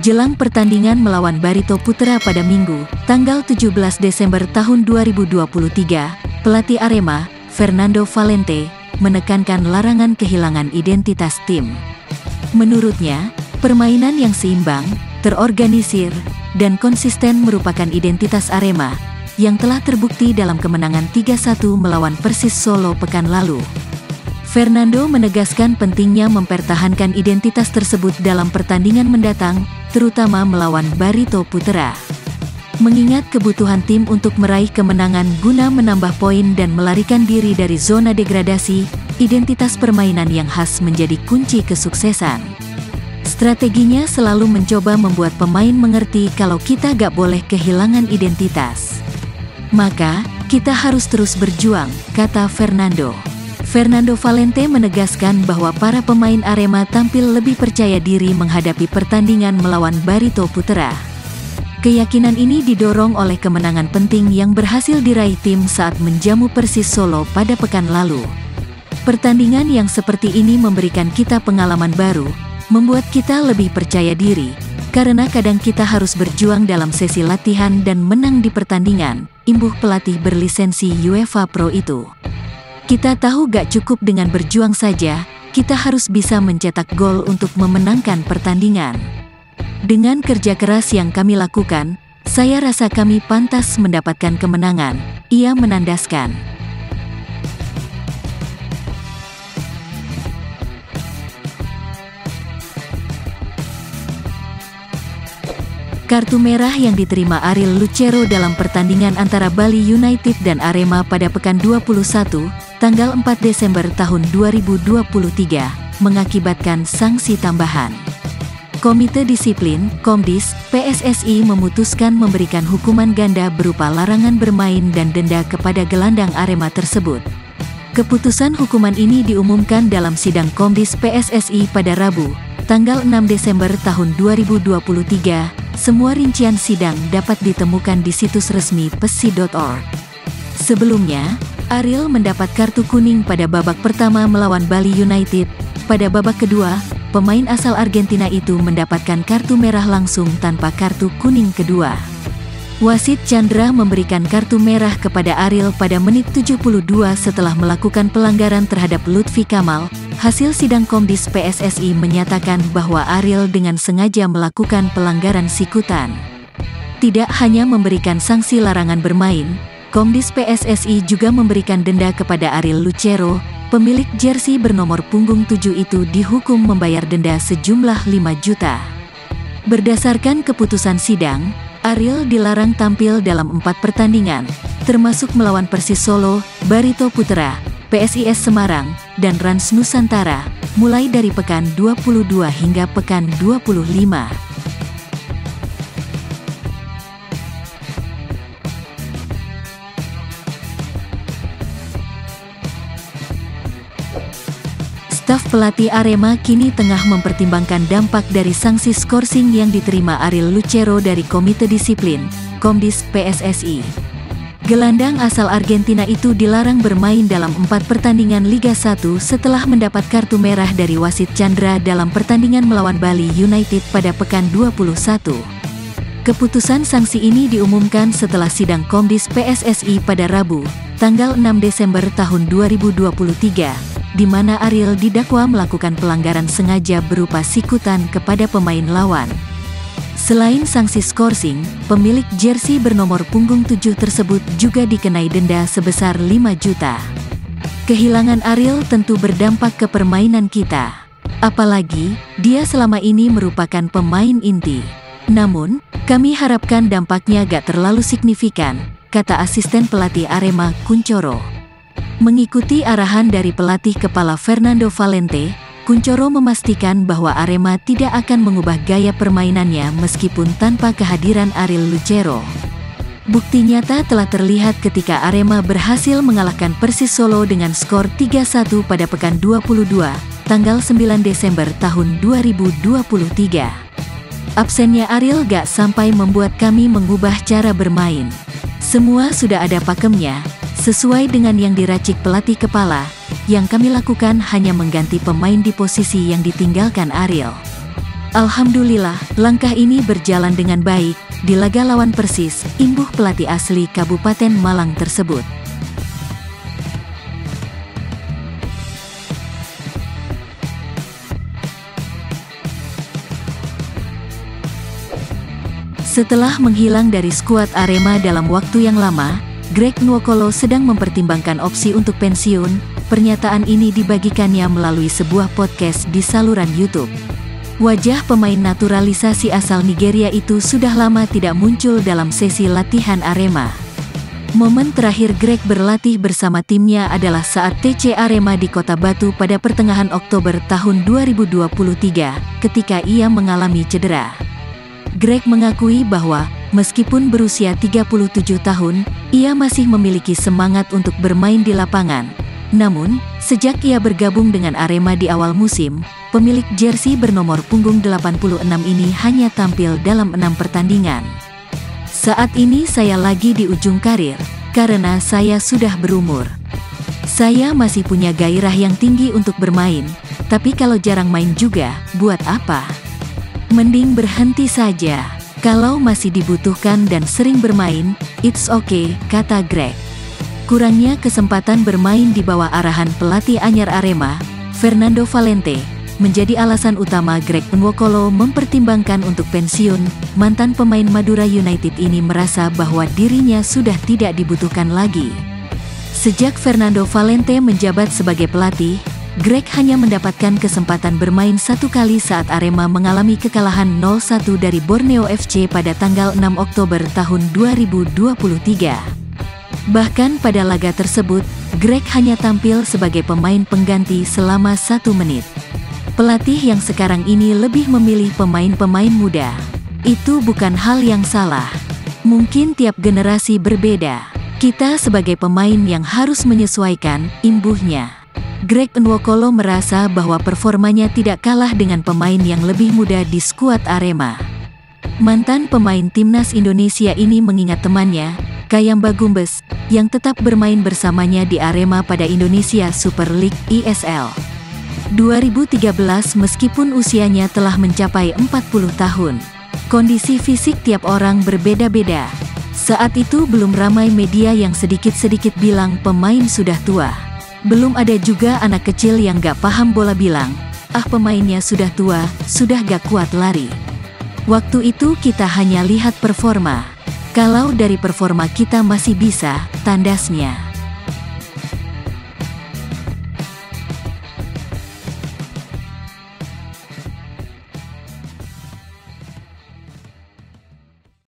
Jelang pertandingan melawan Barito Putra pada Minggu, tanggal 17 Desember tahun 2023, pelatih Arema, Fernando Valente, menekankan larangan kehilangan identitas tim. Menurutnya, permainan yang seimbang, terorganisir, dan konsisten merupakan identitas Arema, yang telah terbukti dalam kemenangan 3-1 melawan Persis Solo pekan lalu. Fernando menegaskan pentingnya mempertahankan identitas tersebut dalam pertandingan mendatang, terutama melawan Barito Putra. Mengingat kebutuhan tim untuk meraih kemenangan guna menambah poin dan melarikan diri dari zona degradasi, identitas permainan yang khas menjadi kunci kesuksesan. Strateginya selalu mencoba membuat pemain mengerti kalau kita gak boleh kehilangan identitas. Maka, kita harus terus berjuang, kata Fernando. Fernando Valente menegaskan bahwa para pemain Arema tampil lebih percaya diri menghadapi pertandingan melawan Barito Putra. Keyakinan ini didorong oleh kemenangan penting yang berhasil diraih tim saat menjamu Persis Solo pada pekan lalu. Pertandingan yang seperti ini memberikan kita pengalaman baru, membuat kita lebih percaya diri, karena kadang kita harus berjuang dalam sesi latihan dan menang di pertandingan, imbuh pelatih berlisensi UEFA Pro itu. Kita tahu gak cukup dengan berjuang saja, kita harus bisa mencetak gol untuk memenangkan pertandingan. Dengan kerja keras yang kami lakukan, saya rasa kami pantas mendapatkan kemenangan, ia menandaskan. Kartu merah yang diterima Ariel Lucero dalam pertandingan antara Bali United dan Arema pada pekan 21, tanggal 4 Desember tahun 2023, mengakibatkan sanksi tambahan. Komite Disiplin, Komdis, PSSI memutuskan memberikan hukuman ganda berupa larangan bermain dan denda kepada gelandang Arema tersebut. Keputusan hukuman ini diumumkan dalam sidang Komdis PSSI pada Rabu, tanggal 6 Desember tahun 2023. Semua rincian sidang dapat ditemukan di situs resmi pesi.org. Sebelumnya, Ariel mendapat kartu kuning pada babak pertama melawan Bali United. Pada babak kedua, pemain asal Argentina itu mendapatkan kartu merah langsung tanpa kartu kuning kedua. Wasit Chandra memberikan kartu merah kepada Ariel pada menit 72 setelah melakukan pelanggaran terhadap Lutfi Kamal. Hasil sidang Komdis PSSI menyatakan bahwa Ariel dengan sengaja melakukan pelanggaran sikutan. Tidak hanya memberikan sanksi larangan bermain, Komdis PSSI juga memberikan denda kepada Ariel Lucero, pemilik jersey bernomor punggung 7 itu dihukum membayar denda sejumlah 5 juta. Berdasarkan keputusan sidang, Ariel dilarang tampil dalam 4 pertandingan, termasuk melawan Persis Solo, Barito Putra, PSIS Semarang, dan Rans Nusantara, mulai dari pekan 22 hingga pekan 25. Staf pelatih Arema kini tengah mempertimbangkan dampak dari sanksi skorsing yang diterima Ariel Lucero dari Komite Disiplin, Komdis PSSI. Gelandang asal Argentina itu dilarang bermain dalam 4 pertandingan Liga 1 setelah mendapat kartu merah dari wasit Chandra dalam pertandingan melawan Bali United pada pekan 21. Keputusan sanksi ini diumumkan setelah sidang Komdis PSSI pada Rabu, tanggal 6 Desember tahun 2023, di mana Ariel didakwa melakukan pelanggaran sengaja berupa sikutan kepada pemain lawan. Selain sanksi skorsing, pemilik jersey bernomor punggung 7 tersebut juga dikenai denda sebesar 5 juta. Kehilangan Ariel tentu berdampak ke permainan kita. Apalagi, dia selama ini merupakan pemain inti. Namun, kami harapkan dampaknya gak terlalu signifikan, kata asisten pelatih Arema, Kuncoro. Mengikuti arahan dari pelatih kepala Fernando Valente, Kuncoro memastikan bahwa Arema tidak akan mengubah gaya permainannya meskipun tanpa kehadiran Ariel Lucero. Bukti nyata telah terlihat ketika Arema berhasil mengalahkan Persis Solo dengan skor 3-1 pada pekan 22, tanggal 9 Desember tahun 2023. Absennya Ariel gak sampai membuat kami mengubah cara bermain. Semua sudah ada pakemnya, sesuai dengan yang diracik pelatih kepala. Yang kami lakukan hanya mengganti pemain di posisi yang ditinggalkan Ariel. Alhamdulillah, langkah ini berjalan dengan baik. Di laga lawan Persis, imbuh pelatih asli Kabupaten Malang tersebut. Setelah menghilang dari skuad Arema dalam waktu yang lama, Greg Nwokolo sedang mempertimbangkan opsi untuk pensiun. Pernyataan ini dibagikannya melalui sebuah podcast di saluran YouTube. Wajah pemain naturalisasi asal Nigeria itu sudah lama tidak muncul dalam sesi latihan Arema. Momen terakhir Greg berlatih bersama timnya adalah saat TC Arema di Kota Batu pada pertengahan Oktober tahun 2023, ketika ia mengalami cedera. Greg mengakui bahwa, meskipun berusia 37 tahun, ia masih memiliki semangat untuk bermain di lapangan. Namun, sejak ia bergabung dengan Arema di awal musim, pemilik jersey bernomor punggung 86 ini hanya tampil dalam 6 pertandingan. Saat ini saya lagi di ujung karir, karena saya sudah berumur. Saya masih punya gairah yang tinggi untuk bermain, tapi kalau jarang main juga, buat apa? Mending berhenti saja. Kalau masih dibutuhkan dan sering bermain, it's okay, kata Greg. Kurangnya kesempatan bermain di bawah arahan pelatih anyar Arema, Fernando Valente, menjadi alasan utama Greg Nwokolo mempertimbangkan untuk pensiun. Mantan pemain Madura United ini merasa bahwa dirinya sudah tidak dibutuhkan lagi. Sejak Fernando Valente menjabat sebagai pelatih, Greg hanya mendapatkan kesempatan bermain satu kali saat Arema mengalami kekalahan 0-1 dari Borneo FC pada tanggal 6 Oktober tahun 2023. Bahkan pada laga tersebut, Greg hanya tampil sebagai pemain pengganti selama 1 menit. Pelatih yang sekarang ini lebih memilih pemain-pemain muda. Itu bukan hal yang salah. Mungkin tiap generasi berbeda. Kita sebagai pemain yang harus menyesuaikan, imbuhnya. Greg Nwokolo merasa bahwa performanya tidak kalah dengan pemain yang lebih muda di skuad Arema. Mantan pemain timnas Indonesia ini mengingat temannya, Kayamba Gumbes, yang tetap bermain bersamanya di Arema pada Indonesia Super League (ISL) 2013 meskipun usianya telah mencapai 40 tahun. Kondisi fisik tiap orang berbeda-beda. Saat itu belum ramai media yang sedikit-sedikit bilang pemain sudah tua. Belum ada juga anak kecil yang gak paham bola bilang, pemainnya sudah tua, sudah gak kuat lari. Waktu itu kita hanya lihat performa. Kalau dari performa kita masih bisa, tandasnya.